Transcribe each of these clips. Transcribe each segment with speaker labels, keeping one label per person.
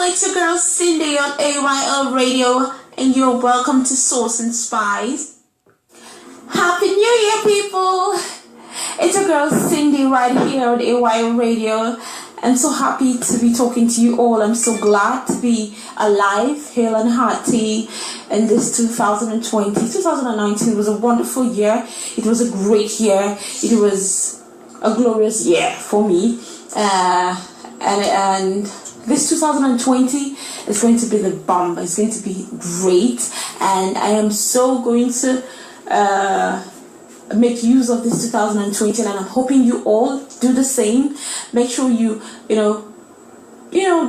Speaker 1: it's your girl Cindy on AYO Radio, and you're welcome to Sauce and Spice. Happy New Year, people! It's your girl Cindy right here on AYO Radio. I'm so happy to be talking to you all. I'm so glad to be alive, hale and hearty in this 2020. 2019 was a wonderful year. It was a great year. It was a glorious year for me. And this 2020 is going to be the bomb. It's going to be great. And I am so going to make use of this 2020, and I'm hoping you all do the same. Make sure you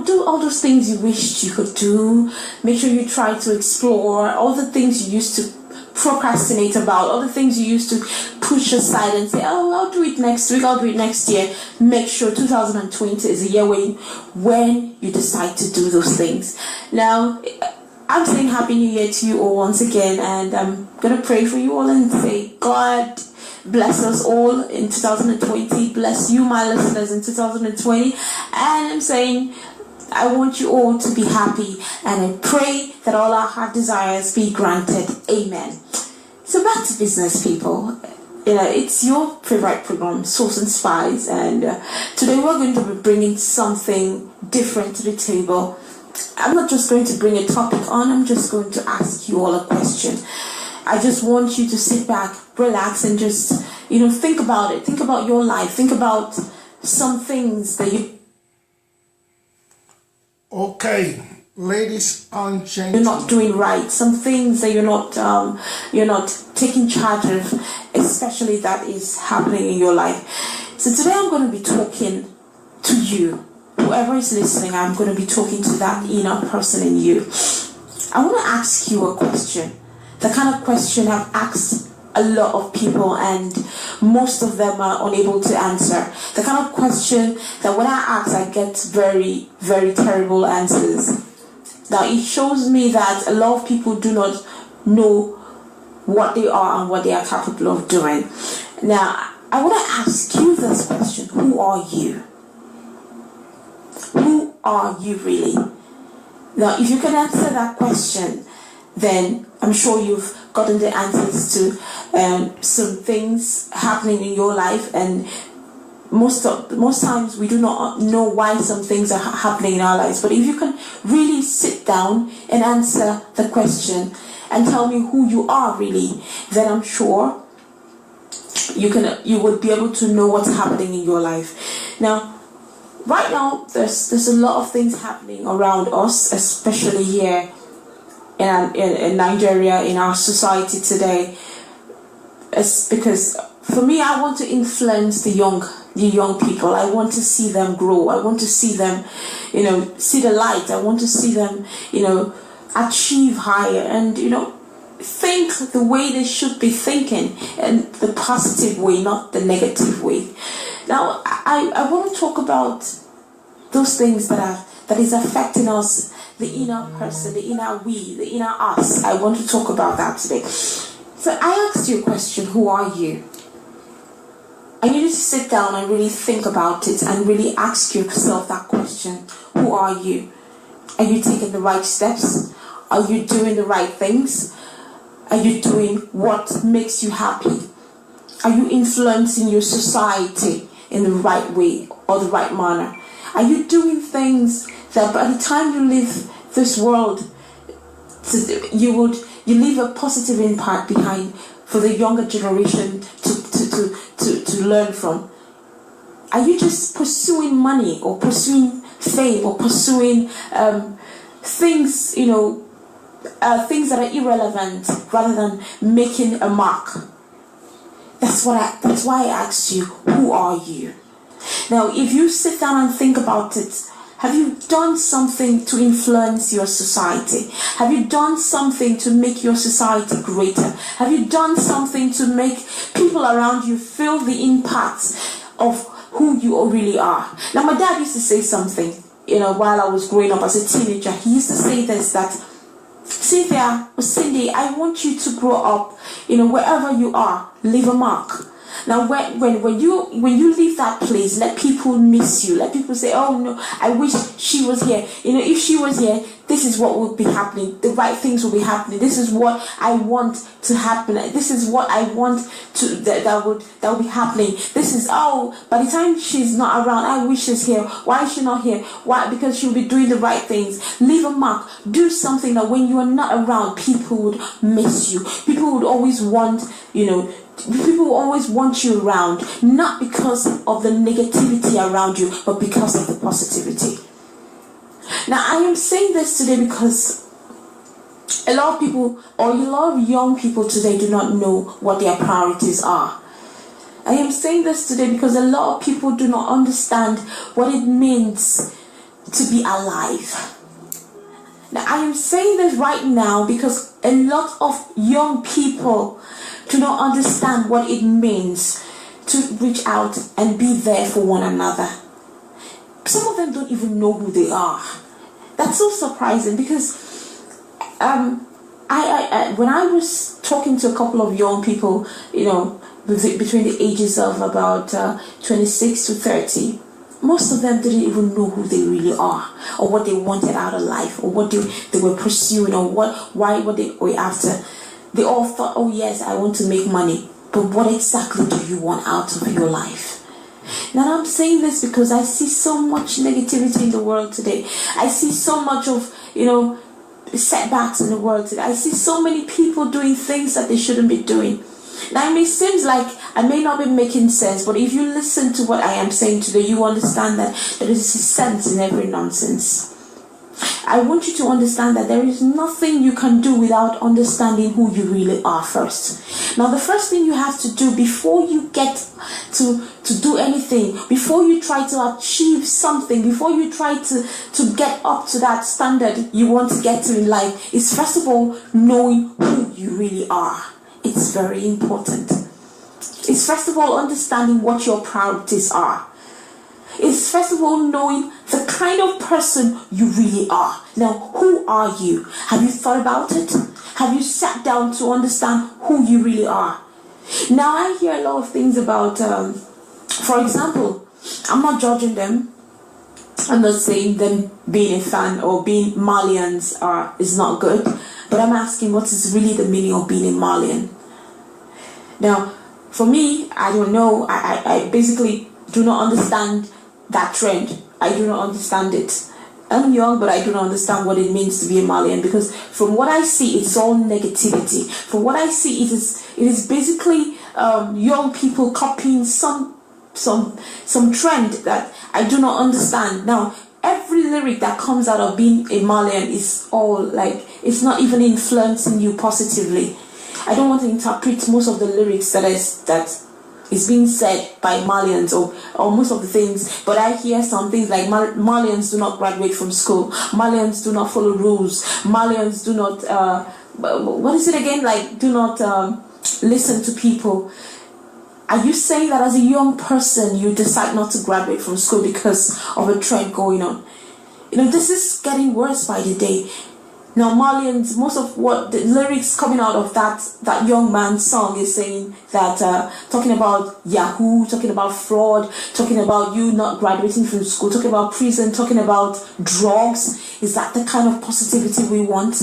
Speaker 1: do all those things you wished you could do. Make sure you try to explore all the things you used to procrastinate about, all the things you used to push aside and say, oh, I'll do it next week, I'll do it next year. Make sure 2020 is a year when you decide to do those things. Now, I'm saying Happy New Year to you all once again, and I'm going to pray for you all and say, God bless us all in 2020. Bless you, my listeners, in 2020. And I'm saying, I want you all to be happy, and I pray that all our heart desires be granted. Amen. So back to business, people. It's your favorite program, Sauce and Spice, and today we're going to be bringing something different to the table. I'm not just going to bring a topic on, I'm just going to ask you all a question. I just want you to sit back, relax, and just, think about it. Think about your life. Think about some things that you...
Speaker 2: Okay, ladies and gentlemen.
Speaker 1: You're not doing right. Some things that you're not taking charge of, especially that is happening in your life. So today I'm going to be talking to you. Whoever is listening, I'm going to be talking to that inner person in you. I want to ask you a question. The kind of question I've asked a lot of people, and most of them are unable to answer. The kind of question that when I ask, I get very, very terrible answers. Now, it shows me that a lot of people do not know what they are and what they are capable of doing. Now, I want to ask you this question. Who are you? Who are you really? Now, if you can answer that question, then I'm sure you've gotten the answers to some things happening in your life. And most times we do not know why some things are happening in our lives. But if you can really sit down and answer the question and tell me who you are really, then I'm sure you would be able to know what's happening in your life. Now, right now, there's a lot of things happening around us, especially here in Nigeria, in our society today. It's because, for me, I want to influence the young people. I want to see them grow. I want to see them, see the light. I want to see them, achieve higher and, think the way they should be thinking, in the positive way, not the negative way. Now, I want to talk about those things that is affecting us, the inner person, the inner we, the inner us. I want to talk about that today. So I asked you a question, who are you? I need you to sit down and really think about it and really ask yourself that question. Who are you? Are you taking the right steps? Are you doing the right things? Are you doing what makes you happy? Are you influencing your society in the right way or the right manner? Are you doing things that by the time you leave this world, you leave a positive impact behind for the younger generation to learn from? Are you just pursuing money or pursuing fame or pursuing things, things that are irrelevant rather than making a mark? That's why I asked you, who are you? Now, if you sit down and think about it, have you done something to influence your society? Have you done something to make your society greater? Have you done something to make people around you feel the impact of who you really are? Now, my dad used to say something, while I was growing up as a teenager. He used to say this, that Cynthia or Cindy, I want you to grow up, wherever you are, leave a mark. Now, when you leave that place, let people miss you. Let people say, "Oh no, I wish she was here." If she was here, this is what would be happening. The right things will be happening. This is what I want to happen. This is what I want to that will be happening. This is by the time she's not around, I wish she's here. Why is she not here? Why? Because she'll be doing the right things. Leave a mark. Do something that when you are not around, people would miss you. People would always want, people will always want you around, not because of the negativity around you, but because of the positivity. Now, I am saying this today because a lot of people, or a lot of young people today, do not know what their priorities are. I am saying this today because a lot of people do not understand what it means to be alive. Now, I am saying this right now because a lot of young people do not understand what it means to reach out and be there for one another. Some of them don't even know who they are. That's so surprising because I when I was talking to a couple of young people, between the ages of about 26 to 30, most of them didn't even know who they really are, or what they wanted out of life, or what they were pursuing, or what they were after. They all thought, "Oh yes, I want to make money," but what exactly do you want out of your life? Now, I'm saying this because I see so much negativity in the world today. I see so much of, setbacks in the world today. I see so many people doing things that they shouldn't be doing. Now, it may seem like I may not be making sense, but if you listen to what I am saying today, you understand that there is sense in every nonsense. I want you to understand that there is nothing you can do without understanding who you really are first. Now, the first thing you have to do before you get to do anything, before you try to achieve something, before you try to get up to that standard you want to get to in life, is first of all knowing who you really are. It's very important. It's first of all understanding what your priorities are. It's first of all knowing the kind of person you really are. Now, who are you? Have you thought about it? Have you sat down to understand who you really are? Now, I hear a lot of things about, for example, I'm not judging them. I'm not saying them being a fan or being Malians is not good, but I'm asking what is really the meaning of being a Malian. Now, for me, I don't know. I basically do not understand that trend. I do not understand it. I'm young, but I do not understand what it means to be a Malian, because from what I see, it's all negativity. From what I see, it is basically young people copying some trend that I do not understand. Now, every lyric that comes out of being a Malian is all like, it's not even influencing you positively. I don't want to interpret most of the lyrics that is being said by Malians, or most of the things, but I hear some things like Malians do not graduate from school, Malians do not follow rules, Malians do not what is it again, like do not listen to people. Are you saying that as a young person you decide not to graduate from school because of a trend going on? This is getting worse by the day. Now, Malians, most of what the lyrics coming out of that young man's song is saying that, talking about Yahoo, talking about fraud, talking about you not graduating from school, talking about prison, talking about drugs. Is that the kind of positivity we want?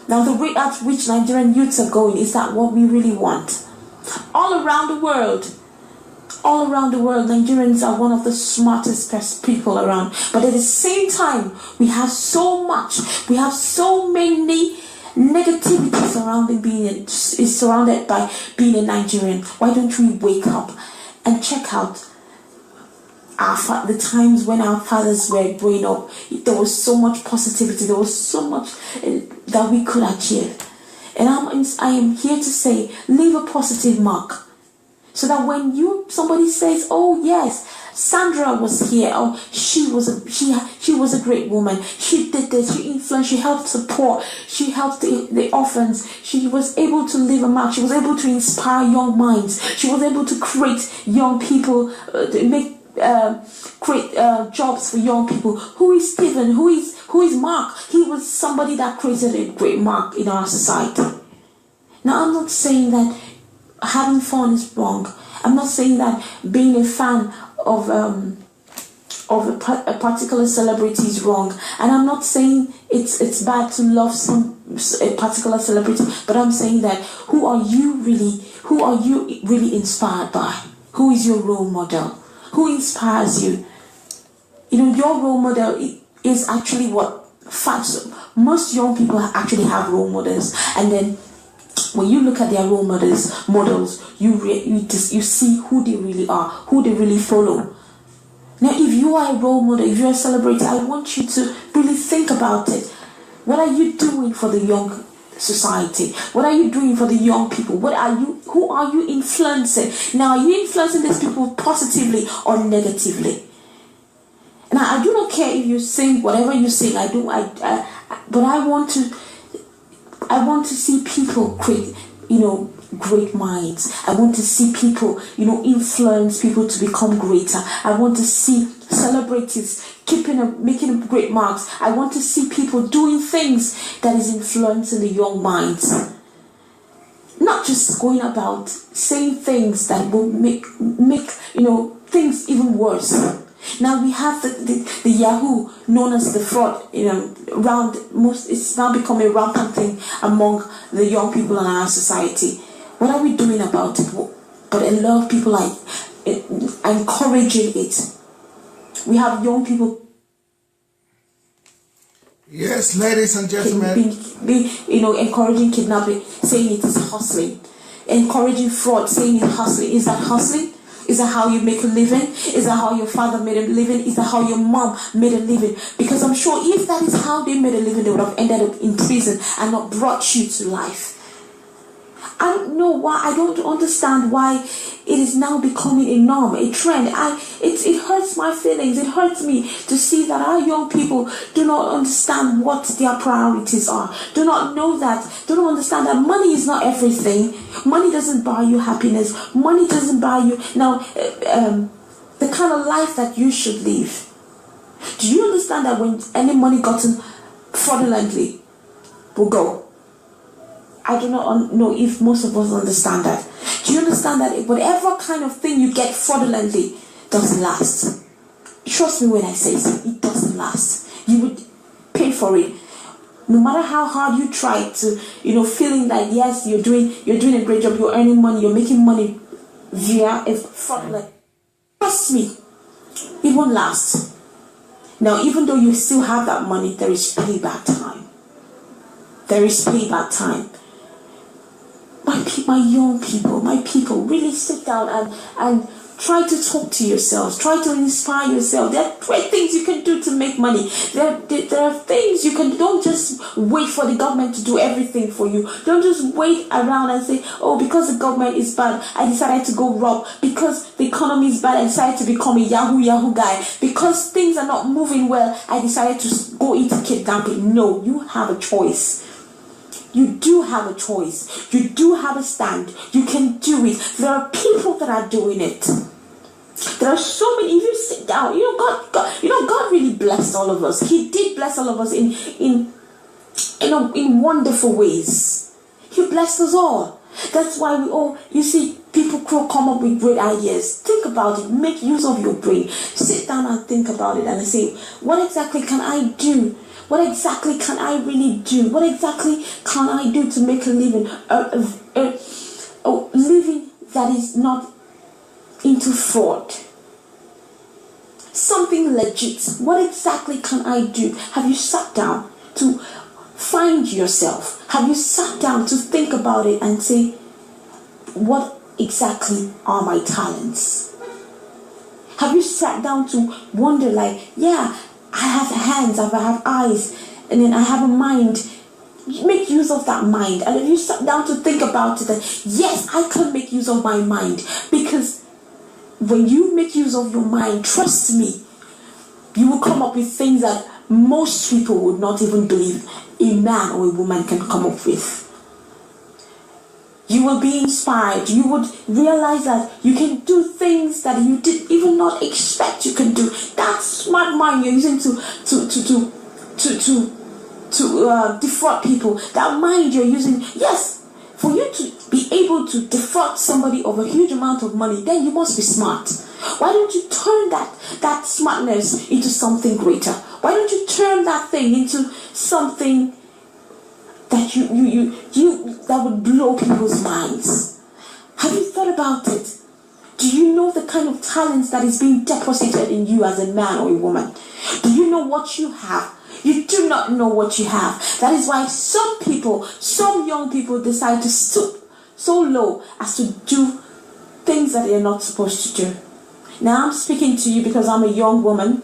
Speaker 1: Now, the rate at which Nigerian youths are going, is that what we really want? All around the world, Nigerians are one of the smartest people around. But at the same time, we have so many negativity surrounded by being a Nigerian. Why don't we wake up and check out the times when our fathers were growing up? There was so much positivity. There was so much that we could achieve. And I am here to say, leave a positive mark. So that when somebody says, "Oh yes, Sandra was here. Oh, she was a great woman. She did this. She influenced. She helped support. She helped the orphans. She was able to leave a mark. She was able to inspire young minds. She was able to create young people, create jobs for young people." Who is Stephen? Who is Mark? He was somebody that created a great mark in our society. Now, I'm not saying that having fun is wrong. I'm not saying that being a fan of a particular celebrity is wrong, and I'm not saying it's bad to love a particular celebrity, but I'm saying that who are you really inspired by? Who is your role model? Who inspires you? Your role model is actually what facts. Most young people actually have role models, and then when you look at their role models, you see who they really are, who they really follow. Now, if you are a role model, if you're a celebrity, I want you to really think about it. What are you doing for the young society? What are you doing for the young people? Who are you influencing? Now, are you influencing these people positively or negatively? Now, I do not care if you sing whatever you sing. But I want to see people create, great minds. I want to see people, influence people to become greater. I want to see celebrities making great marks. I want to see people doing things that is influencing the young minds. Not just going about saying things that will make things even worse. Now we have the Yahoo, known as the fraud, it's now become a rampant thing among the young people in our society. What are we doing about it? But a lot of people are encouraging it. We have young people.
Speaker 2: Yes, ladies and gentlemen.
Speaker 1: Encouraging kidnapping, saying it is hustling. Encouraging fraud, saying it's hustling. Is that hustling? Is that how you make a living? Is that how your father made a living? Is that how your mom made a living? Because I'm sure if that is how they made a living, they would have ended up in prison and not brought you to life. I don't know why. I don't understand why it is now becoming a norm, a trend. It hurts my feelings. It hurts me to see that our young people do not understand what their priorities are. Do not understand that money is not everything. Money doesn't buy you happiness. Money doesn't buy you the kind of life that you should live. Do you understand that when any money gotten fraudulently will go? I do not know if most of us understand that. Do you understand that whatever kind of thing you get fraudulently doesn't last? Trust me when I say so, it doesn't last. You would pay for it. No matter how hard you try to, feeling like yes, you're doing a great job, you're earning money, you're making money via a fraudulent. Trust me, it won't last. Now, even though you still have that money, there is payback time. There is payback time. My young people, my people, really sit down and try to talk to yourselves. Try to inspire yourself. There are great things you can do to make money. There are things you can. Don't just wait for the government to do everything for you. Don't just wait around and say, oh, because the government is bad, I decided to go rob. Because the economy is bad, I decided to become a Yahoo guy. Because things are not moving well, I decided to go into kidnapping. No, you have a choice. You do have a choice. You do have a stand. You can do it. There are people that are doing it. There are so many. If you sit down, God really blessed all of us. He did bless all of us in wonderful ways. He blessed us all. That's why you see, people come up with great ideas. Think about it. Make use of your brain. Sit down and think about it and say, what exactly can I do? What exactly can I really do? What exactly can I do to make a living? A living that is not into fraud. Something legit. What exactly can I do? Have you sat down to find yourself? Have you sat down to think about it and say, what exactly are my talents? Have you sat down to wonder I have hands, I have eyes, and then I have a mind. Make use of that mind. And if you sat down to think about it, that yes, I can make use of my mind. Because when you make use of your mind, trust me, you will come up with things that most people would not even believe a man or a woman can come up with. You will be inspired. You would realize that you can do things that you did even not expect you can do. That smart mind you're using to defraud people. That mind you're using, yes, for you to be able to defraud somebody of a huge amount of money, then you must be smart. Why don't you turn that smartness into something greater? Why don't you turn that thing into something that you that would blow people's minds? Have you thought about it? Do you know the kind of talents that is being deposited in you as a man or a woman? Do you know what you have? You do not know what you have. That is why some young people decide to stoop so low as to do things that they are not supposed to do. Now I'm speaking to you because I'm a young woman,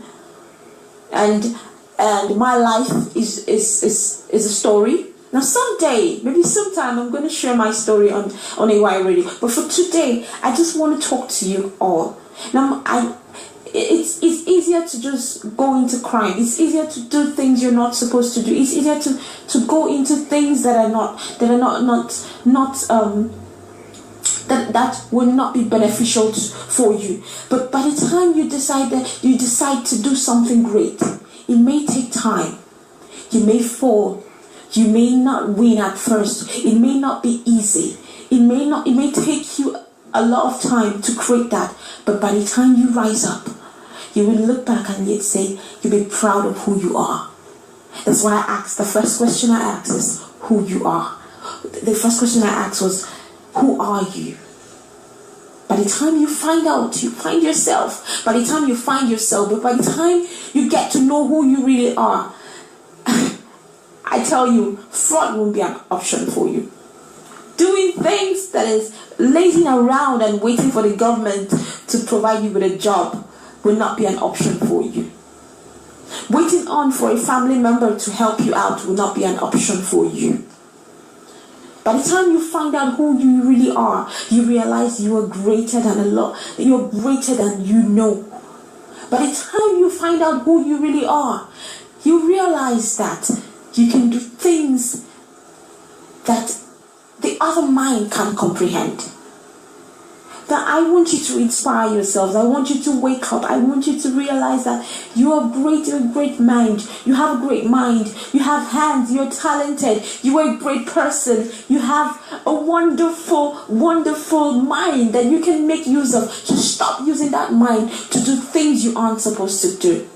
Speaker 1: and my life is a story. Now someday, maybe sometime, I'm going to share my story on AYO Radio. But for today, I just want to talk to you all. Now it's easier to just go into crime. It's easier to do things you're not supposed to do. It's easier to go into things that will not be beneficial for you. But by the time you decide to do something great, it may take time. You may fall. You may not win at first. It may not be easy. It may take you a lot of time to create that. But by the time you rise up, you will look back and you'd say you'll be proud of who you are. That's why the first question I asked is who you are. The first question I asked was, who are you? By the time you find out, you find yourself. By the time you find yourself, but by the time you get to know who you really are, I tell you, fraud won't be an option for you. Doing things that is lazing around and waiting for the government to provide you with a job will not be an option for you. Waiting on for a family member to help you out will not be an option for you. By the time you find out who you really are, you realize you are greater than a lot. You're greater than you know. By the time you find out who you really are, you realize that you can do things that the other mind can't comprehend. That I want you to inspire yourselves. I want you to wake up. I want you to realize that you are great. You're a great mind. You have a great mind. You have hands. You're talented. You are a great person. You have a wonderful, wonderful mind that you can make use of. So stop using that mind to do things you aren't supposed to do.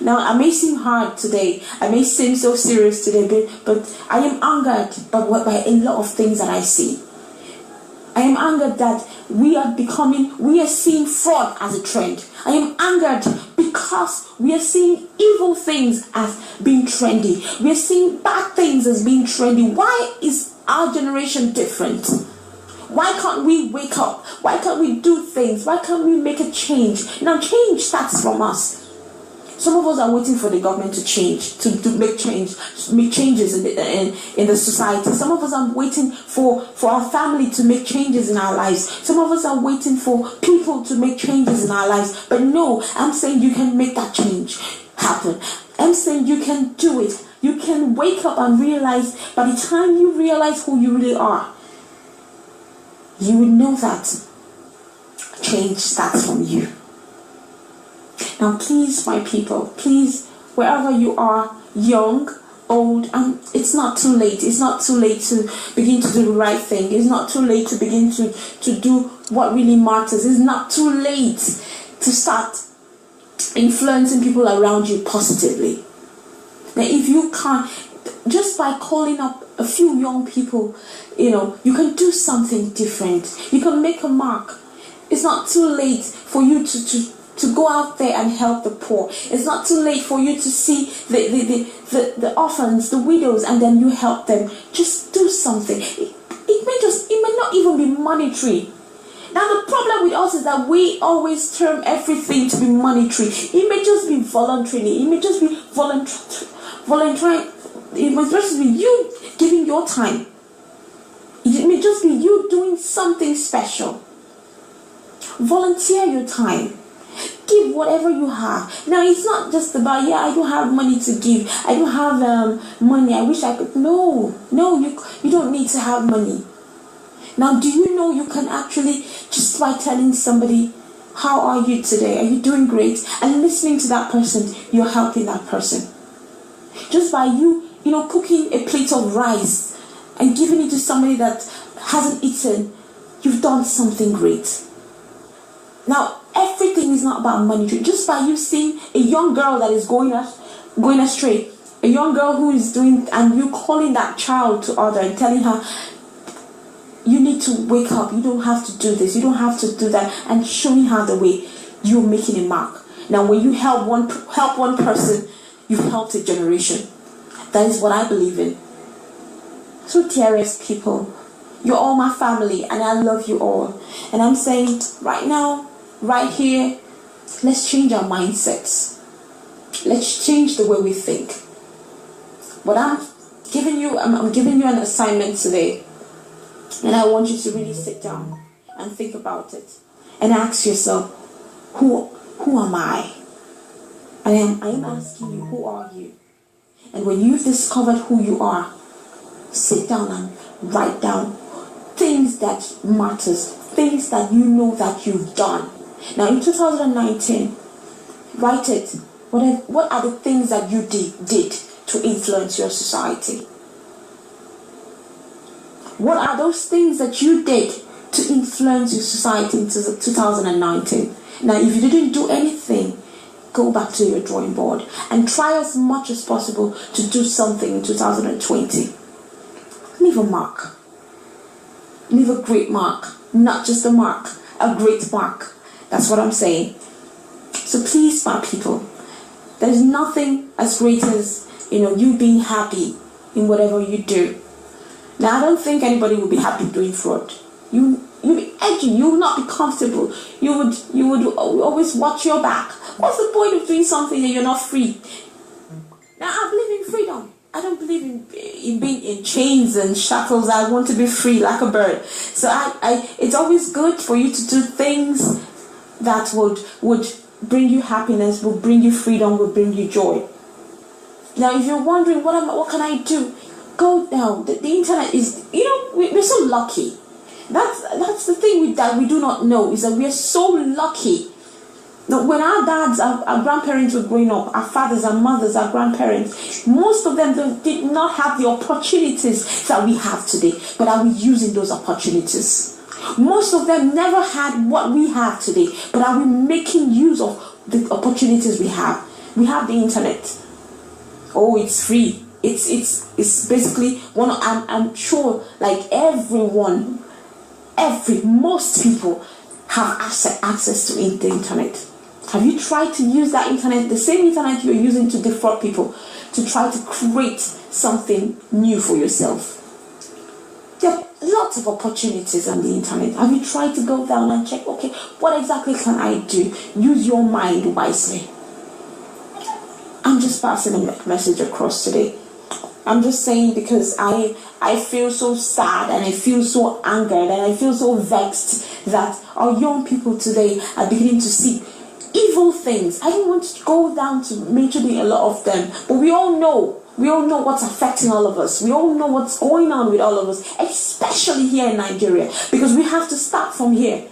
Speaker 1: Now, I may seem hard today. I may seem so serious today, but I am angered by a lot of things that I see. I am angered that we are seeing fraud as a trend. I am angered because we are seeing evil things as being trendy. We are seeing bad things as being trendy. Why is our generation different? Why can't we wake up? Why can't we do things? Why can't we make a change? Now, change starts from us. Some of us are waiting for the government to change, to make changes in the society. Some of us are waiting for our family to make changes in our lives. Some of us are waiting for people to make changes in our lives. But no, I'm saying you can make that change happen. I'm saying you can do it. You can wake up and realize, by the time you realize who you really are, you will know that change starts from you. Now, please, my people, please, wherever you are, young, old, it's not too late. It's not too late to begin to do the right thing. It's not too late to begin to do what really matters. It's not too late to start influencing people around you positively. Now, if you can't, just by calling up a few young people, you can do something different. You can make a mark. It's not too late for you to go out there and help the poor. It's not too late for you to see the orphans, the widows, and then you help them. Just do something. It may not even be monetary. Now, the problem with us is that we always term everything to be monetary. It may just be voluntarily. It may just be volunteering. It may just be you giving your time. It may just be you doing something special. Volunteer your time. Give whatever you have. Now, it's not just about, I don't have money to give. I don't have money. I wish I could. No, you don't need to have money. Now, do you know you can actually, just by telling somebody, how are you today? Are you doing great? And listening to that person, you're helping that person. Just by you, cooking a plate of rice and giving it to somebody that hasn't eaten, you've done something great. Now, everything is not about money. Just by you seeing a young girl that is going astray, a young girl who is doing, and you calling that child to order and telling her, you need to wake up, you don't have to do this, you don't have to do that, and showing her the way, you're making a mark. Now, when you help one person, you've helped a generation. That is what I believe in. So, dearest people, you're all my family, and I love you all. And I'm saying, right now, right here, let's change our mindsets. Let's change the way we think. But I'm giving you an assignment today, and I want you to really sit down and think about it and ask yourself, who am I? I am asking you, who are you? And when you've discovered who you are, sit down and write down things that matters, things that you know that you've done. Now in 2019, write it. What are the things that you did to influence your society? What are those things that you did to influence your society in 2019? Now, if you didn't do anything, go back to your drawing board and try as much as possible to do something in 2020. Leave a mark. Leave a great mark. Not just a mark, a great mark. That's what I'm saying. So please, my people, there's nothing as great as, you being happy in whatever you do. Now, I don't think anybody would be happy doing fraud. You'll be edgy. You will not be comfortable. You would always watch your back. What's the point of doing something that you're not free? Now, I believe in freedom. I don't believe in being in chains and shackles. I want to be free like a bird. So it's always good for you to do things that would bring you happiness, will bring you freedom, will bring you joy. Now, if you're wondering what can I do, go down. The internet is, we're so lucky. That's the thing that we do not know, is that we are so lucky. Now, when our dads, our grandparents were growing up, our fathers, our mothers, our grandparents, most of them did not have the opportunities that we have today. But are we using those opportunities? Most of them never had what we have today. But are we making use of the opportunities we have? We have the internet. Oh, it's free. It's basically I'm sure, like most people have access to the internet. Have you tried to use that internet, the same internet you're using to defraud people, to try to create something new for yourself? There are lots of opportunities on the internet. Have you tried to go down and check, okay, what exactly can I do? Use your mind wisely. I'm just passing a message across today. I'm just saying, because I feel so sad, and I feel so angered, and I feel so vexed that our young people today are beginning to see evil things. I don't want to go down to mentioning a lot of them, but we all know what's affecting all of us. We all know what's going on with all of us, especially here in Nigeria, because we have to start from here.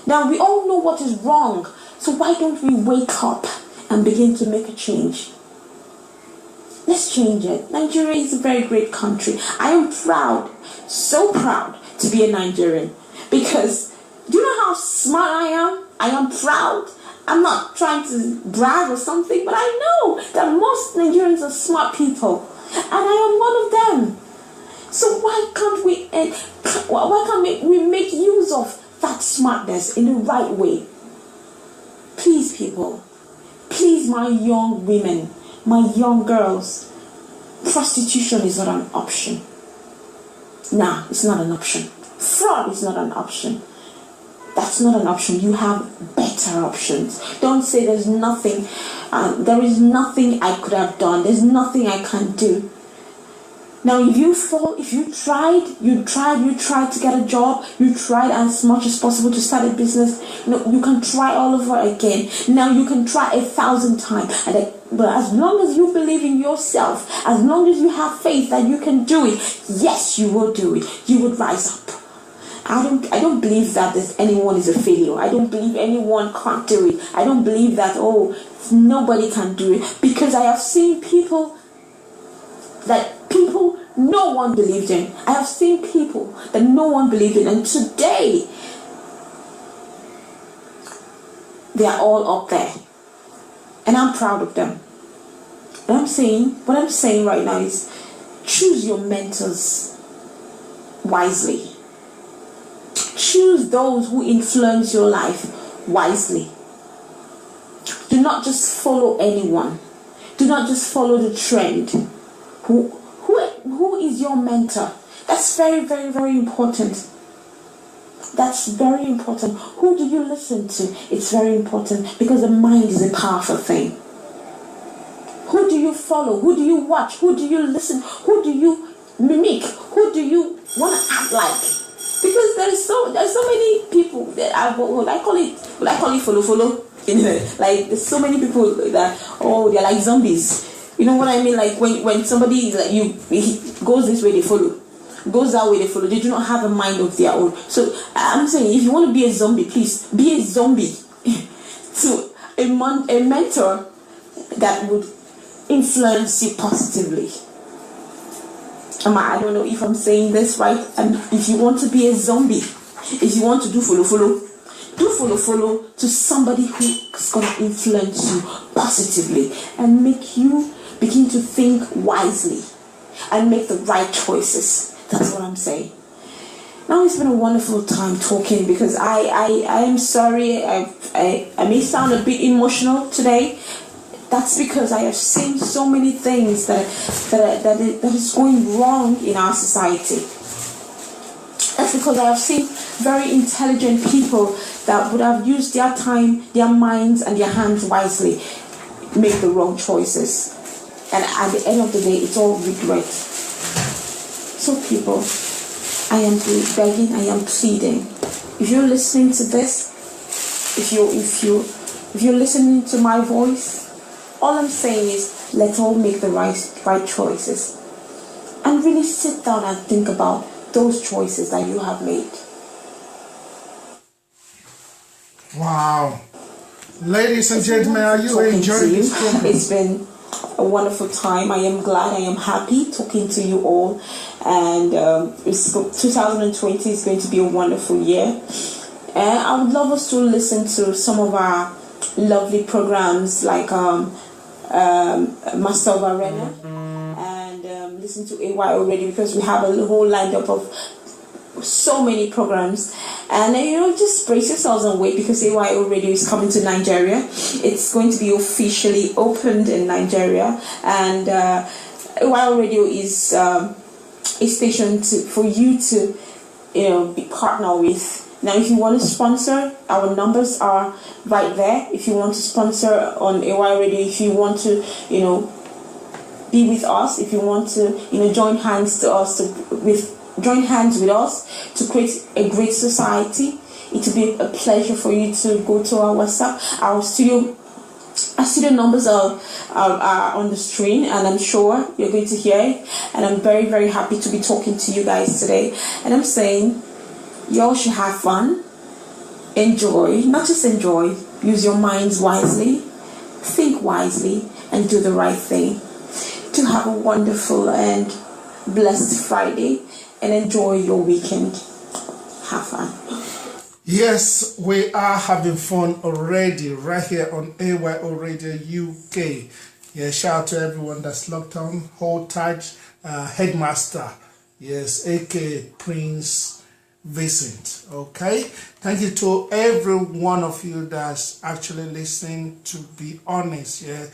Speaker 1: Now, we all know what is wrong, so why don't we wake up and begin to make a change? Let's change it. Nigeria is a very great country. I am proud, so proud to be a Nigerian, because do you know how smart I am? I am proud. I'm not trying to brag or something, but I know that most Nigerians are smart people, and I am one of them. So why can't we make use of that smartness in the right way? Please, people. Please, my young women, my young girls, prostitution is not an option. Nah, it's not an option. Fraud is not an option. That's not an option. You have better options. Don't say there's nothing. There is nothing I could have done. There's nothing I can do. Now, if you tried to get a job, you tried as much as possible to start a business, you can try all over again. Now, you can try 1,000 times. But as long as you believe in yourself, as long as you have faith that you can do it, yes, you will do it. You will rise up. I don't believe that anyone is a failure. I don't believe anyone can't do it. I don't believe that, nobody can do it. Because I have seen people no one believed in. I have seen people that no one believed in, and today they are all up there, and I'm proud of them. What I'm saying right now is, choose your mentors wisely. Choose those who influence your life wisely. Do not just follow anyone. Do not just follow the trend. Who is your mentor? That's very, very, very important. That's very important. Who do you listen to? It's very important, because the mind is a powerful thing. Who do you follow? Who do you watch? Who do you listen? Who do you mimic? Who do you want to act like? Because there's so many people that would I call it follow. Like, there's so many people that they're like zombies. You know what I mean? Like when somebody is like he goes this way, they follow. Goes that way, they follow. They do not have a mind of their own. So I'm saying, if you want to be a zombie, please be a zombie to a mentor that would influence you positively. I don't know if I'm saying this right. And if you want to be a zombie, if you want to do follow, do follow to somebody who's going to influence you positively and make you begin to think wisely and make the right choices. That's what I'm saying. Now, it's been a wonderful time talking, because I am sorry I may sound a bit emotional today. That's because I have seen so many things that is going wrong in our society. That's because I have seen very intelligent people that would have used their time, their minds, and their hands wisely, make the wrong choices. And at the end of the day, it's all regret. So people, I am begging, I am pleading. If you're listening to this, if you're listening to my voice, all I'm saying is, let's all make the right choices. And really sit down and think about those choices that you have made.
Speaker 2: Wow. Ladies and gentlemen, are you enjoying this program?
Speaker 1: It's been a wonderful time. I am glad, I am happy talking to you all. And 2020 is going to be a wonderful year. And I would love us to listen to some of our lovely programs like Master of Arena and listen to AYO Radio, because we have a whole lineup of so many programs. And just brace yourselves and wait, because AYO Radio is coming to Nigeria. It's going to be officially opened in Nigeria, and AYO Radio is a station for you to be partner with. Now, if you want to sponsor, our numbers are right there. If you want to sponsor on AYO Radio, if you want to be with us, if you want to join hands with us to create a great society, it will be a pleasure for you to go to our WhatsApp. Our studio numbers are on the screen, and I'm sure you're going to hear it. And I'm very, very happy to be talking to you guys today. And I'm saying, y'all should have fun, enjoy, not just enjoy, use your minds wisely, think wisely, and do the right thing. To have a wonderful and blessed Friday, and enjoy your weekend. Have fun.
Speaker 2: Yes, we are having fun already right here on AYO Radio UK. Yeah, shout out to everyone that's locked on. Hold tight, Headmaster. Yes, aka Prince Vincent. Okay, thank you to every one of you that's actually listening. To be honest, yeah,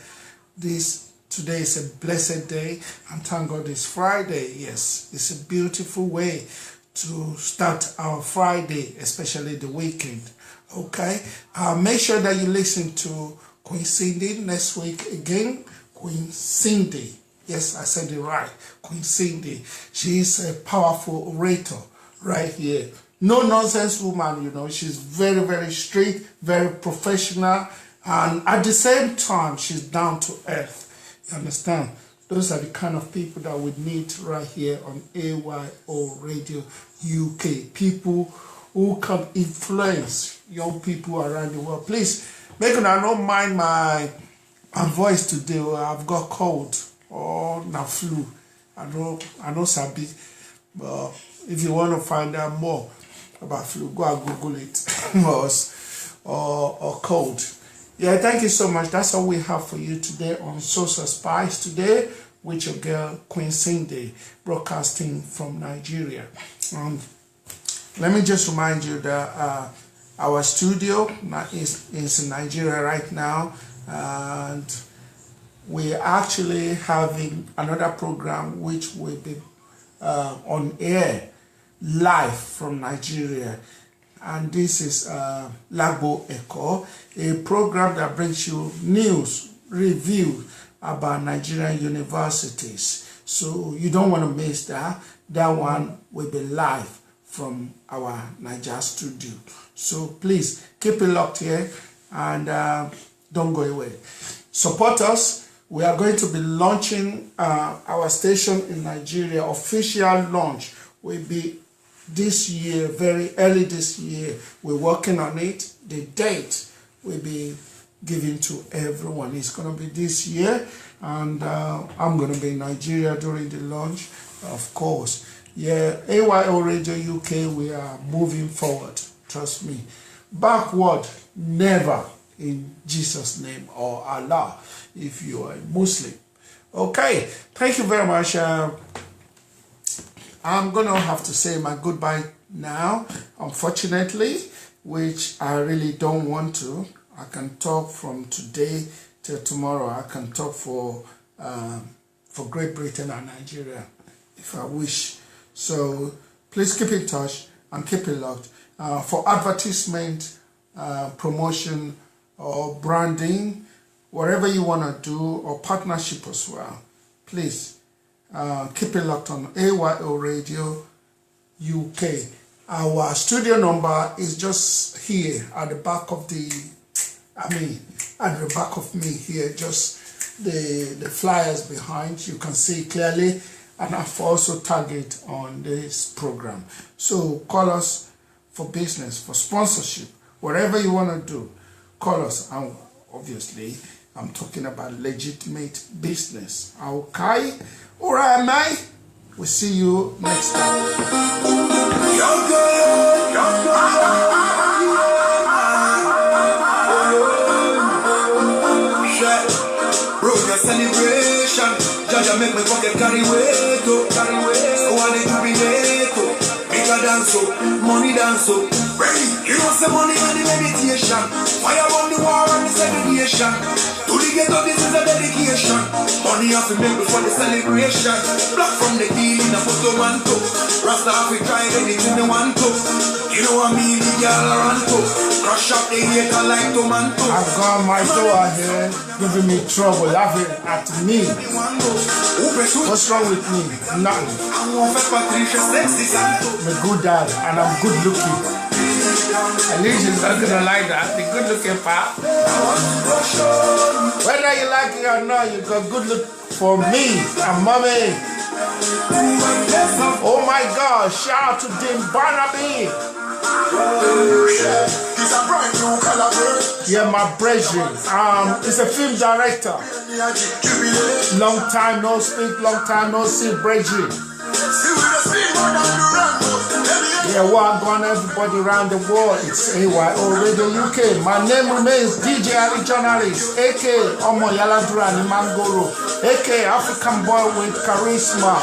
Speaker 2: today is a blessed day, and thank God it's Friday. Yes, it's a beautiful way to start our Friday, especially the weekend. Okay, make sure that you listen to Queen Cindy next week again. Queen Cindy, yes, I said it right. Queen Cindy, she's a powerful orator right here. No nonsense woman, she's very, very straight, very professional, and at the same time, she's down to earth. You understand? Those are the kind of people that we need right here on AYO Radio UK. People who can influence young people around the world. Please, make sure I don't mind my voice today. I've got cold or now flu. I know Sabi, but if you want to find out more about flu, go and Google it or code. Yeah, thank you so much. That's all we have for you today on Social Spice today with your girl Queen Cindy, broadcasting from Nigeria. Let me just remind you that our studio is in Nigeria right now, and we're actually having another program which will be on air live from Nigeria. And this is Lagbo Echo, a program that brings you news, review about Nigerian universities. So you don't want to miss that. That one will be live from our Naija studio. So please keep it locked here and don't go away. Support us. We are going to be launching our station in Nigeria. Official launch will be this year, very early this year. We're working on it. The date will be given to everyone. It's going to be this year, and I'm going to be in Nigeria during the launch, of course. Yeah, AYO Radio UK, we are moving forward. Trust me. Backward, never, in Jesus' name, or Allah, if you are a Muslim. Okay, thank you very much. I'm going to have to say my goodbye now, unfortunately, which I really don't want to. I can talk from today till tomorrow. I can talk for Great Britain and Nigeria if I wish. So please keep in touch and keep it locked. For advertisement, promotion, or branding, whatever you want to do, or partnership as well, please keep it locked on AYO Radio UK. Our studio number is just here at the back of at the back of me here, just the flyers behind. You can see clearly, and I've also tagged it on this program. So call us for business, for sponsorship, whatever you want to do, call us. And obviously, I'm talking about legitimate business. Okay? All right, am I? We'll see you next time.
Speaker 3: Bro, your celebration, Jaja make me pocket carry weight, carry weight. So I need to relate, bigger than so, money than so. Ready, you know some money and the meditation. Fire on the war and the segregation. To the ghetto, this is a dedication. Money have to make before the celebration. Block from the deal in a photo man too. Rasta have to try anything they want to. You know what I mean, the girl around to. Crush up the hater like tomato.
Speaker 2: I've got my door here giving me trouble, laughing at me. What's wrong with me? Nothing. I'm a good dad and I'm good looking. At least you're not gonna like that. The good looking part. Whether you like it or not, you got good look for me and mommy. Oh my God! Shout out to Dean Barnaby.
Speaker 3: He's a brand new collaborator.
Speaker 2: Yeah, my brethren. He's a film director. Long time no speak, long time no see, brethren. Yeah, well, going everybody around the world. It's AYO Radio UK. My name remains DJ Ali Journalist, aka Omo Yaladura Nimangoro, aka African Boy with Charisma,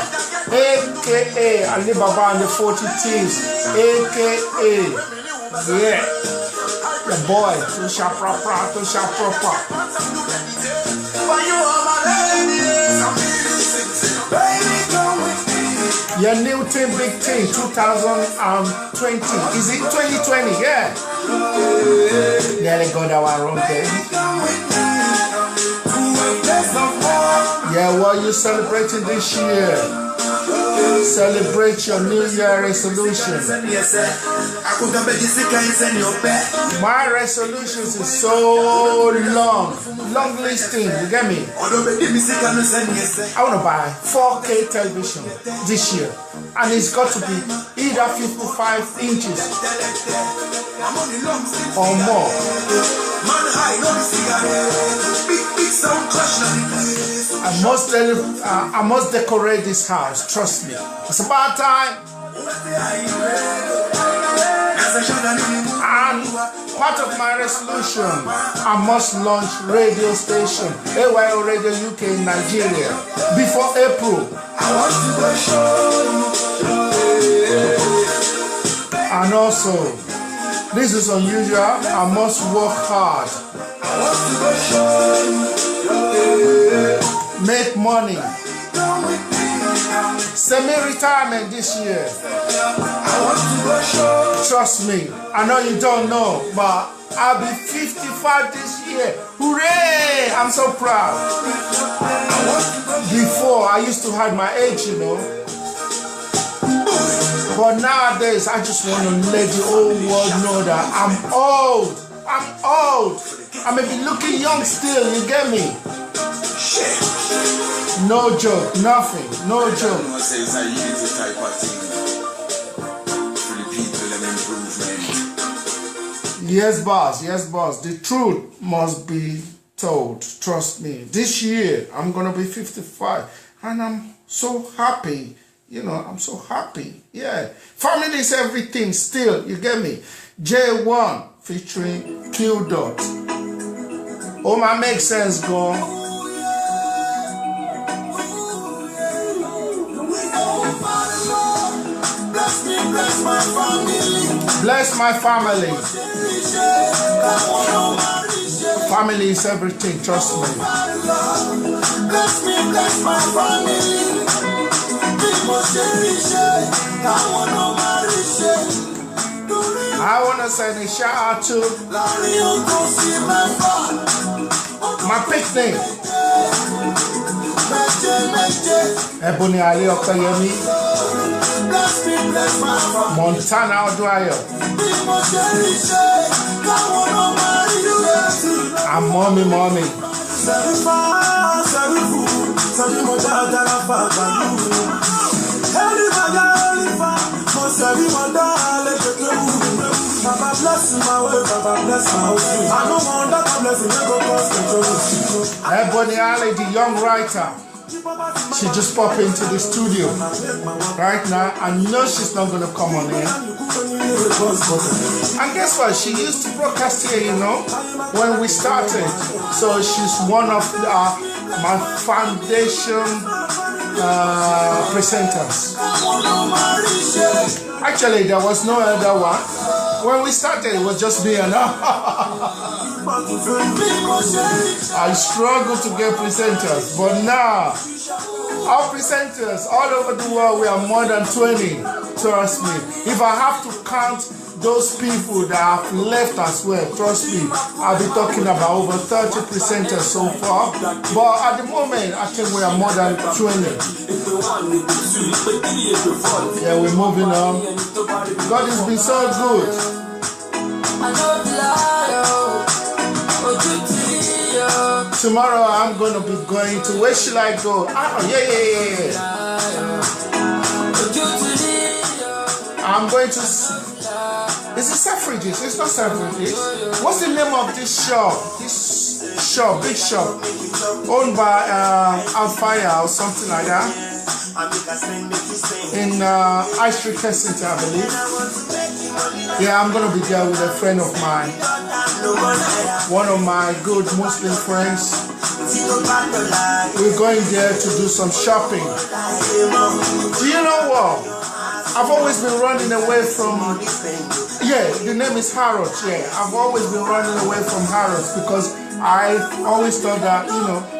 Speaker 2: aka Ali Baba and the 40 Teens, aka yeah, the boy, Tosha Proper, Tosha Proper. Your new team, big team, 2020. Is it 2020? Yeah. Nearly got our own day. Yeah, what are you celebrating this year? Celebrate your New Year resolution. My resolutions is so long listing. You get me? I want to buy 4K television this year, and it's got to be either 55 inches or more. I must decorate this house. Trust me. It's about time. And part of my resolution, I must launch radio station AYO Radio UK in Nigeria before April. And also, this is unusual. I must work hard. Make money. Semi-retirement this year. Trust me, I know you don't know, but I'll be 55 this year. Hooray! I'm so proud. Before, I used to hide my age, you know. But nowadays, I just want to let the whole world know that I'm old. I'm old. I may be looking young still, you get me? No joke, nothing, no joke. Yes, boss, yes, boss. The truth must be told. Trust me. This year, I'm going to be 55. And I'm so happy. You know, I'm so happy. Yeah. Family is everything still. You get me? J1 featuring Q Dot. Oh, my makes sense, go. Bless my family. Family is everything, trust me.
Speaker 3: Bless me, bless my family.
Speaker 2: I want to send a shout out to my picnic. Ebony Ali Okayemi. Montana Odwayo. And mommy. Ebony Ali, the young writer. She just popped into the studio right now. I know she's not going to come on here. And guess what? She used to broadcast here, you know, when we started. So she's one of my foundation presenters. Actually, there was no other one. When we started, it was just me and her. I struggled to get presenters, but now, our presenters all over the world, we are more than 20. Trust me. If I have to count those people that have left as well, trust me, I'll be talking about over 30 presenters so far. But at the moment, I think we are more than 20. Yeah, we're moving on. God has been so good. Tomorrow I'm going to be going to, where should I go? Yeah. I'm going to, is it Selfridges? It's not Selfridges. What's the name of this shop? This shop, big shop, owned by Alfaya or something like that. In High Street Kensington, I believe. Yeah, I'm going to be there with a friend of mine. One of my good Muslim friends. We're going there to do some shopping. Do you know what? I've always been running away from, the name is Harrods, I've always been running away from Harrods because I always thought that,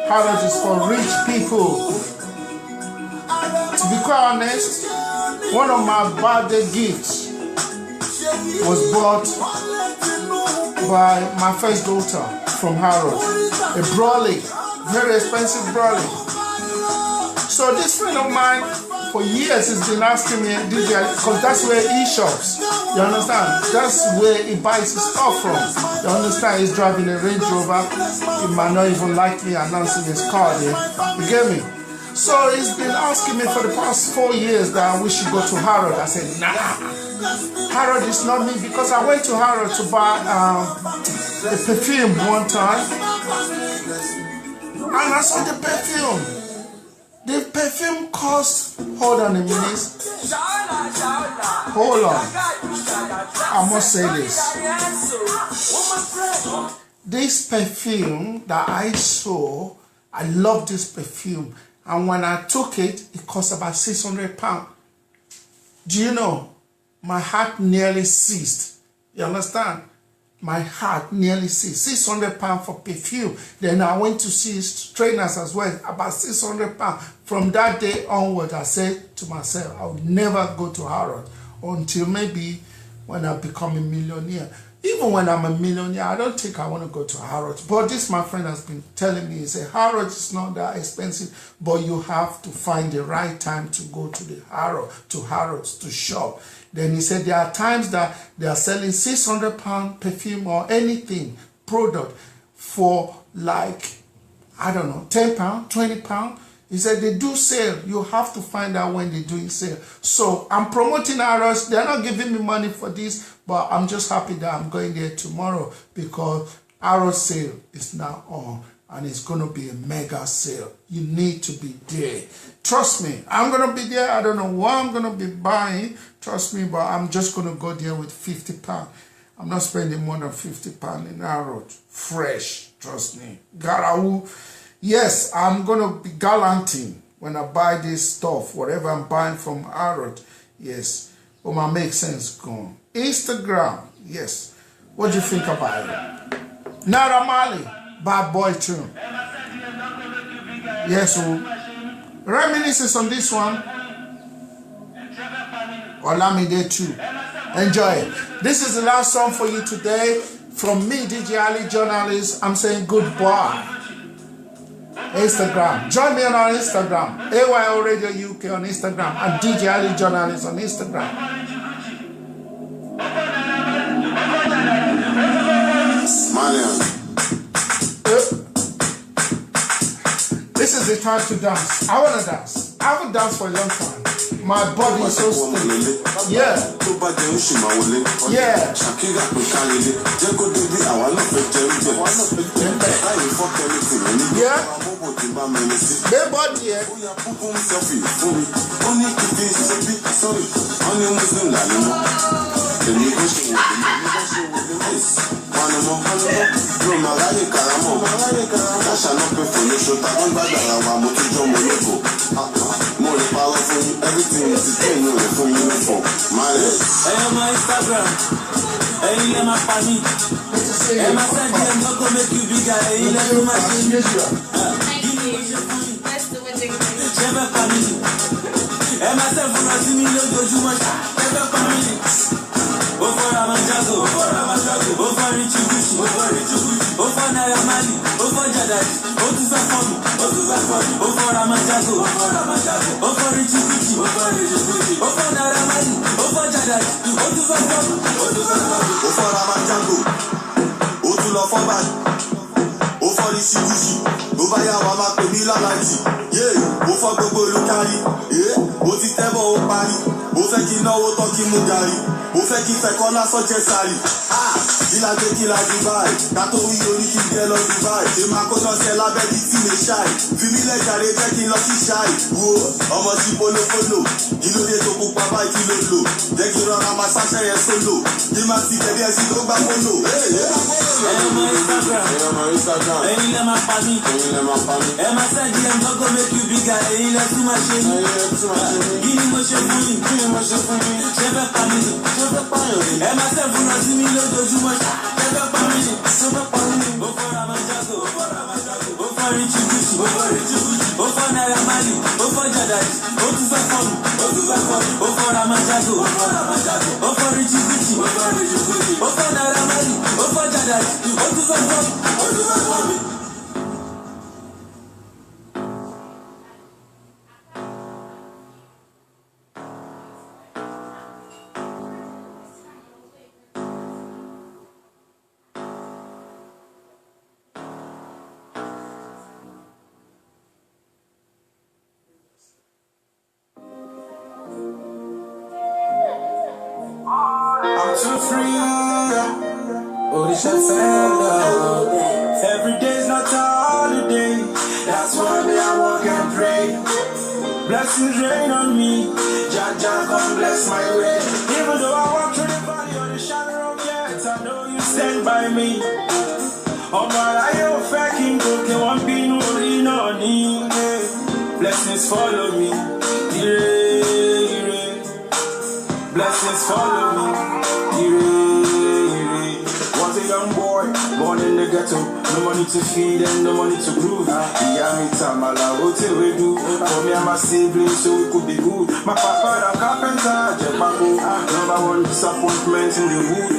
Speaker 2: Harrods is for rich people. To be quite honest, one of my birthday gifts was bought by my first daughter from Harrods. A brolly, very expensive brolly. So this friend of mine, for years, has been asking me, because that's where he shops. You understand? That's where he buys his stuff from. You understand? He's driving a Range Rover. He might not even like me announcing his car there. You get me? So he's been asking me for the past 4 years that we should go to Harrods. I said, nah. Harrods is not me, because I went to Harrods to buy a perfume one time. And I saw the perfume. The perfume cost, hold on a minute. Hold on. I must say this. This perfume that I saw, I love this perfume. And when I took it, it cost about £600. Do you know? My heart nearly ceased. You understand? My heart nearly ceased. £600 for perfume. Then I went to see trainers as well, about £600. From that day onward, I said to myself, I will never go to Harrods until maybe when I become a millionaire. Even when I'm a millionaire, I don't think I want to go to Harrods. But this, my friend, has been telling me, he said, Harrods is not that expensive, but you have to find the right time to go to the Harrods to shop. Then he said there are times that they are selling £600 perfume or anything, product, for like, I don't know, £10, £20. He said they do sale. You have to find out when they're doing sale. So I'm promoting Harrods. They're not giving me money for this, but I'm just happy that I'm going there tomorrow because Harrods sale is now on and it's going to be a mega sale. You need to be there. Trust me, I'm going to be there. I don't know what I'm going to be buying. Trust me, but I'm just going to go there with £50. I'm not spending more than £50 in Harrods. Fresh, trust me. Garawu. Yes, I'm going to be gallanting when I buy this stuff, whatever I'm buying from Harrods. Yes, but my make sense gone. Instagram, yes. What do you think about it? Naira Marley, bad boy tune. Yes, reminiscence on this one. Olamide too. Enjoy it. This is the last song for you today. From me, DJ Ali Journalist, I'm saying goodbye. Instagram. Join me on our Instagram. AYO Radio UK on Instagram. And DJ Ali Journalist on Instagram. This is the time to dance. I want to dance. I haven't danced for a long time. My body is so stiff. Yeah. Yeah. Yeah. Their body, yeah.
Speaker 3: Everything is the thing for uniform. My Instagram. Hey, my funny. Hey, my side, I'm not gonna make you bigger. Hey, let me machine. That's the way they never family. Hey, myself, when I see me, no go too much. Never family. Oh, for Ramanjago. Oh, for Richie Gucci. Oh, for Naira Marley. Oh, for Jadaj. Oh, to Zafonu. Oh, for Ramanjago. Oh, for Richie Gucci. Oh, for Naira Marley. Oh, for Jadaj. Oh, to Zafonu. Oh, for Ramanjago. Oh, to Lofobad. Oh, for Richie Gucci. Oh, for Yawama Pemila Lighty. Yeah. Oh, for Gogo Lukari. Yeah. Oh, to Tebo Opari. Oh, for Kino Toki Mugari. Ó fẹ́ kí fẹ́ kọ́ lásán jẹ́ sáré. Ìlà gbé kí la Dubai. Kátó wí orí kí n jẹ́ lọ Dubai. Ṣé máa kó tán ṣe lábẹ́ bí tí lè ṣáì. Fi mí lẹ́jàre jẹ́ kí n lọ sí ṣáì. Wo ọmọ sí polopolo. Kí ló dé tó pupa báyìí kí ló lò. Jẹ́ kí rọra máa sáṣẹ́ yẹn sólò. Kí máa ti tẹ̀lé ẹsìn tó gbá mọ́lò. Instagram. Ẹyin lẹ máa pa mí. Ẹ máa sẹ́ẹ̀dì ẹ̀ lọ́gọ́ make you bigger. Ẹyin lẹ tún máa ṣe mí. Kí ni mo ṣe fún yín? Ṣé fẹ́ pa mí? Ẹ máa sẹ́fún lọ sí mi lójoojúmọ́. Ṣé fẹ́ pa mí? Ó fọ́ Ramanjago. Ó fọ́ Richie Gucci. Ó fọ́ Naira Marley. Ó fọ́ Jadaj. Ó tún fẹ́ fọ́ọ̀mù. Ó fọ́ Ramanjago. Ó fọ́ Richie Gucci. Ó fọ́ Naira Marley. Ó fọ́ Jadaj. Ó tún fẹ́ fọ́ọ̀mù. I'm too free, oh, this shit every day's not a holiday. That's why me I walk and pray. Blessings rain on me. Jah Jah come bless my way. Even though I walk through the valley of the shadow of death, I know you stand by me. Oh my, I fucking cook one pin no need. Blessings follow me. Blessings follow me. Was a young boy, born in the ghetto. No money to feed and no money to groove. Yeah, me tamala, what we do. For me and my siblings, so we could be good. My papa, a carpenter, Jepaco. Number one disappointment in the hood.